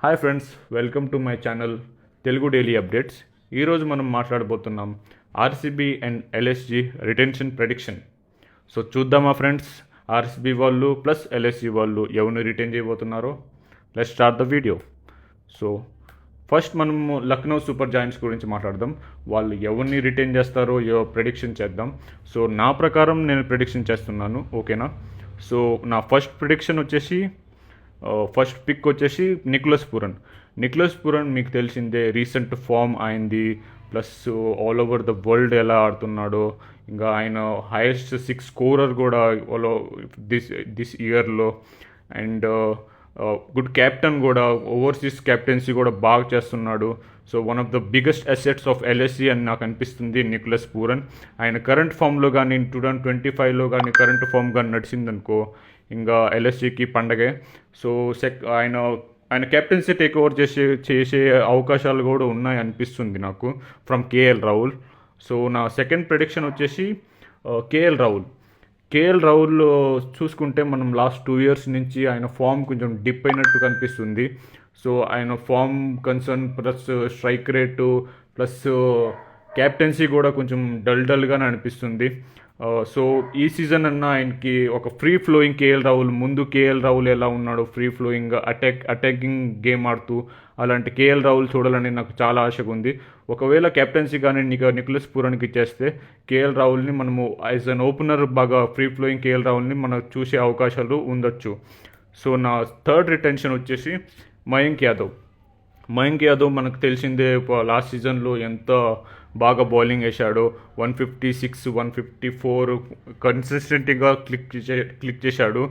Hi friends, welcome to my channel Telugu daily updates. ఈరోజు మనం మాట్లాడబోతున్నాం RCB and LSG retention prediction. So చూద్దామా friends, RCB వాళ్ళు plus LSG వాళ్ళు ఎవరిని రిటైన్ చేయబోతున్నారో. Let's start the video. So first మనము లక్నో సూపర్ జాయింట్స్ గురించి మాట్లాడదాం. వాళ్ళు ఎవరిని రిటైన్ చేస్తారో ప్రెడిక్షన్ చేద్దాం. సో నా ప్రకారం నేను ప్రెడిక్షన్ చేస్తున్నాను, ఓకేనా. సో నా ఫస్ట్ ప్రిడిక్షన్ వచ్చేసి ఫస్ట్ పిక్ వచ్చేసి నిక్లస్ పూరన్ మీకు తెలిసిందే, రీసెంట్ ఫామ్ అయింది, plus all over the world ఎలా ఆడుతున్నాడో, ఇంకా ఆయన హైయెస్ట్ 6 స్కోరర్ కూడా దిస్ ఇయర్లో. అండ్ గుడ్ క్యాప్టెన్ కూడా, ఓవర్సీస్ క్యాప్టెన్సీ కూడా బాగా చేస్తున్నాడు. So one of the biggest assets of LSC అని నాకు అనిపిస్తుంది నిక్లస్ పూరన్. ఆయన కరెంట్ ఫామ్లో కానీ 2025లో కానీ కరెంట్ ఫామ్ కానీ నడిచిందనుకో ఇంకా ఎల్ఎస్జీకి పండగే. సో ఆయన కెప్టెన్సీ టేక్ ఓవర్ చేసే అవకాశాలు కూడా ఉన్నాయి అనిపిస్తుంది నాకు ఫ్రమ్ కేఎల్ రాహుల్. సో నా సెకండ్ ప్రెడిక్షన్ వచ్చేసి కేఎల్ రాహుల్ చూసుకుంటే మనం లాస్ట్ 2 years నుంచి ఆయన ఫామ్ కొంచెం డిప్ అయినట్టు కనిపిస్తుంది. సో ఆయన form concern plus strike rate plus captaincy కూడా కొంచెం డల్గానే అనిపిస్తుంది. సో ఈ సీజన్ అన్న ఆయనకి ఒక ఫ్రీ ఫ్లోయింగ్ కేఎల్ రాహుల్ ఎలా ఉన్నాడో ఫ్రీ ఫ్లోయింగ్ అటాకింగ్ గేమ్ ఆడుతూ అలాంటి కేఎల్ రాహుల్ చూడాలని నాకు చాలా ఆశగా ఉంది. ఒకవేళ కెప్టెన్సీ కానీ నిక్లస్ పూరన్కి ఇచ్చేస్తే కేఎల్ రాహుల్ని మనము యాజ్ అన్ ఓపెనర్ బాగా ఫ్రీ ఫ్లోయింగ్ కేఎల్ రాహుల్ని మనం చూసే అవకాశాలు ఉండొచ్చు. సో నా థర్డ్ రిటెన్షన్ వచ్చేసి మయాంక్ యాదవ్ మనకు తెలిసిందే, లాస్ట్ సీజన్లో ఎంత బాగా బౌలింగ్ వేశాడు. 156, 154 కన్సిస్టెంట్గా క్లిక్ చేశాడు.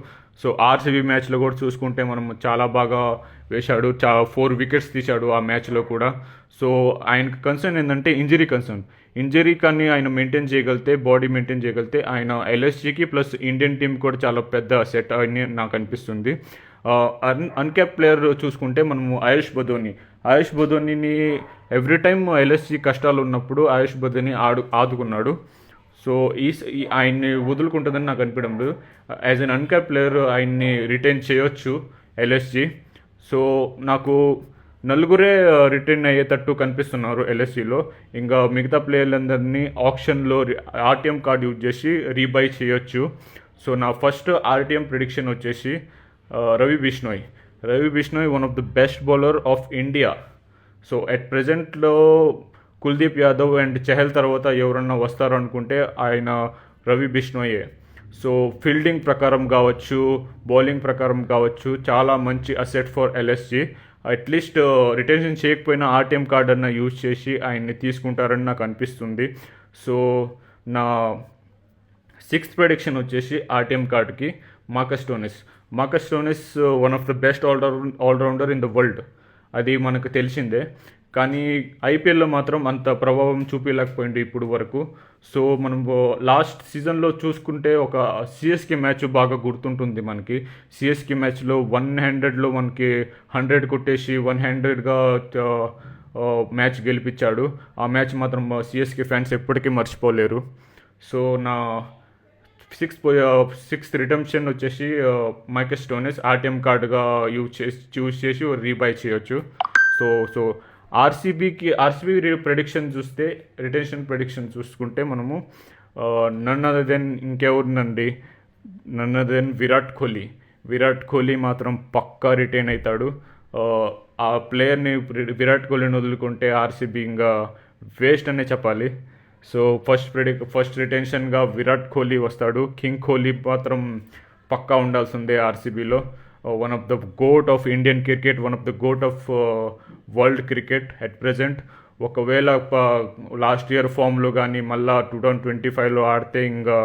సో ఆర్సీబీ మ్యాచ్లో కూడా చూసుకుంటే మనం చాలా బాగా వేశాడు, 4 వికెట్స్ తీశాడు ఆ మ్యాచ్లో కూడా. సో ఆయనకు కన్సర్న్ ఏంటంటే ఇంజరీ కానీ ఆయన బాడీ మెయింటైన్ చేయగలిగితే ఆయన ఎల్ఎస్జీకి ప్లస్ ఇండియన్ టీం కూడా చాలా పెద్ద సెట్ అని నాకు అనిపిస్తుంది. అన్క్యాప్ ప్లేయర్ చూసుకుంటే మనము ఆయుష్ బదోనీని ఎవ్రీ టైమ్ ఎల్ఎస్జీ కష్టాలు ఉన్నప్పుడు ఆయుష్ బదోని ఆదుకున్నాడు. సో ఆయన్ని వదులుకుంటుందని నాకు అనిపించడం లేదు. యాజ్ అన్ అన్క్యాప్ ప్లేయర్ ఆయన్ని రిటైన్ చేయొచ్చు ఎల్ఎస్జీ. సో నాకు నలుగురే రిటైన్ అయ్యేటట్టు కనిపిస్తున్నారు ఎల్ఎస్సీలో. ఇంకా మిగతా ప్లేయర్లందరినీ ఆప్షన్లో ఆర్టీఎం కార్డ్ యూజ్ చేసి రీబై చేయొచ్చు. సో నా ఫస్ట్ ఆర్టీఎం ప్రిడిక్షన్ వచ్చేసి Ravi Bishnoi one of the best bowler of India. So at ప్రెజెంట్లో కుల్దీప్ యాదవ్ అండ్ చహల్ తర్వాత ఎవరన్నా వస్తారు అనుకుంటే ఆయన రవి బిష్ణోయే. సో ఫీల్డింగ్ ప్రకారం కావచ్చు, బౌలింగ్ ప్రకారం కావచ్చు, చాలా మంచి asset for LSG. At least retention చేయకపోయినా ఆర్టీఎం కార్డ్ అన్న యూజ్ చేసి ఆయన్ని తీసుకుంటారని నాకు అనిపిస్తుంది. సో నా 6th ప్రెడిక్షన్ వచ్చేసి ఆర్టీఎం కార్డ్కి Marcus Stoinis one of the best allrounder in the world, అది మనకు తెలిసిందే. కానీ ఐపీఎల్లో మాత్రం అంత ప్రభావం చూపించలేకపోయింది ఇప్పుడు వరకు. సో మనం లాస్ట్ సీజన్లో చూసుకుంటే ఒక సిఎస్కే మ్యాచ్ బాగా గుర్తుంటుంది మనకి. సిఎస్కే మ్యాచ్లో 100లో మనకి 100 కొట్టేసి 100గా మ్యాచ్ గెలిపించాడు. ఆ మ్యాచ్ మాత్రం సిఎస్కే ఫ్యాన్స్ ఎప్పటికీ మర్చిపోలేరు. సో నా సిక్స్త్ రిడెంప్షన్ వచ్చేసి మార్కస్ స్టోయినిస్ ఆర్టీఎం కార్డుగా చూస్ చేసి రీబై చేయొచ్చు. సో ఆర్సీబీ రిటెన్షన్ ప్రెడిక్షన్ చూసుకుంటే మనము none other than Virat Kohli మాత్రం పక్కా రిటైన్ అవుతాడు. ఆ ప్లేయర్ని విరాట్ కోహ్లీని వదులుకుంటే ఆర్సీబీ ఇంకా వేస్ట్ అనే చెప్పాలి. సో ఫస్ట్ రిటెన్షన్గా విరాట్ కోహ్లీ వస్తాడు. కింగ్ కోహ్లీ మాత్రం పక్కా ఉండాల్సిందే ఆర్సీబీలో. One of the GOAT of Indian cricket, one of the GOAT of world cricket at present. ఒకవేళ లాస్ట్ ఇయర్ ఫామ్లో కానీ మళ్ళీ 2025లో ఆడితే ఇంకా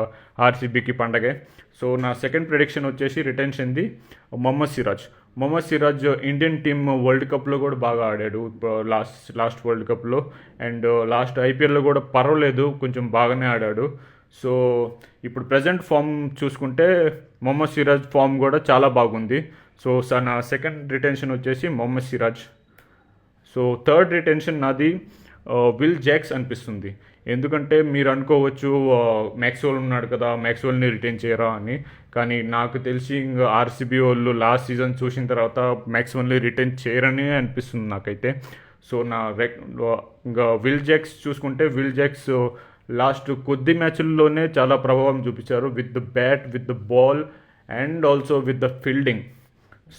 ఆర్సీబీకి పండగే. సో నా సెకండ్ ప్రెడిక్షన్ వచ్చేసి రిటెన్షన్ది Mohammed Siraj Indian team world కప్లో కూడా బాగా ఆడాడు లాస్ట్ వరల్డ్ కప్లో. అండ్ లాస్ట్ ఐపీఎల్లో కూడా పర్వాలేదు, కొంచెం బాగానే ఆడాడు. సో ఇప్పుడు ప్రజెంట్ ఫామ్ చూసుకుంటే మొహమ్మద్ సిరాజ్ ఫామ్ కూడా చాలా బాగుంది. సో నా సెకండ్ రిటెన్షన్ వచ్చేసి Mohammed Siraj. So third retention నాది విల్ జాక్స్ అనిపిస్తుంది. ఎందుకంటే మీరు అనుకోవచ్చు మ్యాక్స్వెల్ ఉన్నాడు కదా, మ్యాక్స్వెల్ని రిటైన్ చేయరా అని. కానీ నాకు తెలిసి ఇంకా ఆర్సీబీ వాళ్ళు లాస్ట్ సీజన్ చూసిన తర్వాత మ్యాక్స్వెల్ని రిటైన్ చేయరని అనిపిస్తుంది నాకైతే. సో ఇంకా విల్ జాక్స్ చూసుకుంటే విల్ జాక్స్ లాస్ట్ కొద్ది మ్యాచ్ల్లోనే చాలా ప్రభావం చూపించారు with the bat, with the ball and also with the fielding.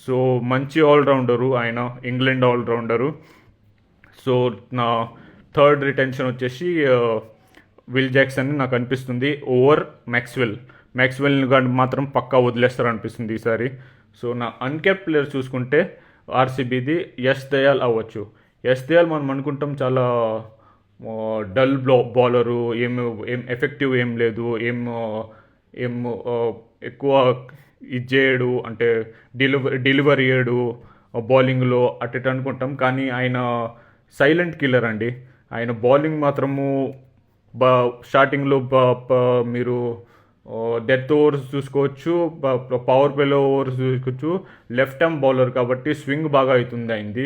So మంచి ఆల్రౌండరు ఆయన, ఇంగ్లాండ్ ఆల్రౌండరు. సో నా థర్డ్ రిటెన్షన్ వచ్చేసి విల్ జాక్స్ అని నాకు అనిపిస్తుంది ఓవర్ మ్యాక్స్వెల్ని కానీ మాత్రం పక్కా వదిలేస్తారు అనిపిస్తుంది ఈసారి. సో నా అన్కెప్ట్ ప్లేయర్ చూసుకుంటే ఆర్సీబీది యష్ దయాల్ అవ్వచ్చు. యష్ దయాల్ మనం అనుకుంటాం చాలా డల్ బౌలరు, ఏం ఎఫెక్టివ్ ఏం లేదు, ఏం ఎక్కువ ఇది చేయడు, అంటే డెలివరీ చేయడు బౌలింగ్లో అట్ట అనుకుంటాం. కానీ ఆయన సైలెంట్ కిల్లర్ అండి. ఆయన బౌలింగ్ మాత్రము స్టార్టింగ్లో మీరు డెత్ ఓవర్స్ చూసుకోవచ్చు, పవర్ ప్లేలో ఓవర్స్ చూసుకోవచ్చు. లెఫ్ట్ ఆర్మ్ బౌలర్ కాబట్టి స్వింగ్ బాగా అవుతుంది అయింది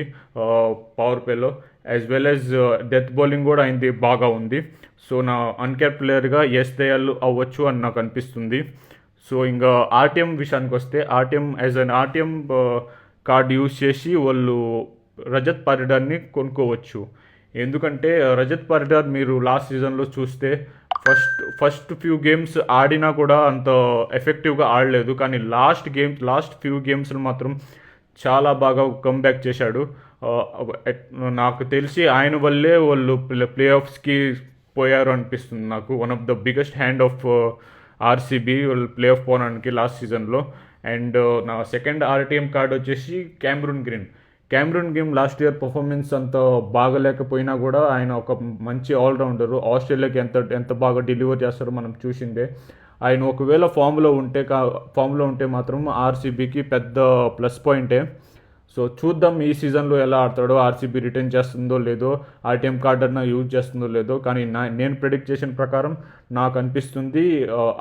పవర్ ప్లేలో, as well as death bowling కూడా అయింది బాగా ఉంది. సో నా అన్కెప్ట్ ప్లేయర్గా యష్ దయాల్ అవ్వచ్చు అని నాకు అనిపిస్తుంది. సో ఇంకా ఆర్టీఎం విషయానికి వస్తే ఆర్టీఎం కార్డ్ యూజ్ చేసి వాళ్ళు రజత్ పాటిదార్ని కొనుక్కోవచ్చు. ఎందుకంటే రజత్ పాటిదార్ మీరు లాస్ట్ సీజన్లో చూస్తే ఫస్ట్ ఫ్యూ గేమ్స్ ఆడినా కూడా అంత ఎఫెక్టివ్గా ఆడలేదు. కానీ లాస్ట్ ఫ్యూ గేమ్స్లో మాత్రం చాలా బాగా కమ్బ్యాక్ చేశాడు. నాకు తెలిసి ఆయన వల్లే వాళ్ళు ప్లే ఆఫ్స్కి పోయారు అనిపిస్తుంది నాకు. One of the biggest hand of RCB వాళ్ళు ప్లే ఆఫ్ పోవడానికి లాస్ట్ సీజన్లో. అండ్ నా సెకండ్ ఆర్టీఎం కార్డ్ వచ్చేసి Cameron green last year performance అంత బాగలేకపోయినా కూడా ఆయన ఒక మంచి ఆల్రౌండరు. ఆస్ట్రేలియాకి ఎంత బాగా డెలివర్ చేస్తారో మనం చూసిందే. ఆయన ఒకవేళ ఫామ్లో ఉంటే మాత్రం ఆర్సీబీకి పెద్ద ప్లస్ పాయింటే. సో చూద్దాం ఈ సీజన్లో ఎలా ఆడతాడో, ఆర్సీబీ రిటర్న్ చేస్తుందో లేదో, ఆర్టీఎం కార్డ్ అన్నా యూజ్ చేస్తుందో లేదో. కానీ నేను ప్రెడిక్ట్ చేసిన ప్రకారం నాకు అనిపిస్తుంది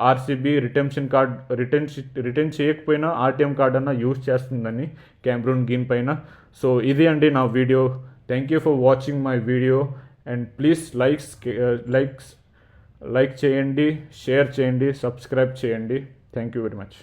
ఆర్సీబీ రిటర్న్ చేయకపోయినా ఆర్టీఎం కార్డ్ అన్నా యూజ్ చేస్తుందని క్యామరూన్ గ్రీన్ పైన. సో ఇది అండి నా video. Thank you for watching my video and please like చేయండి, షేర్ చేయండి, సబ్స్క్రైబ్ చేయండి. Thank you very much.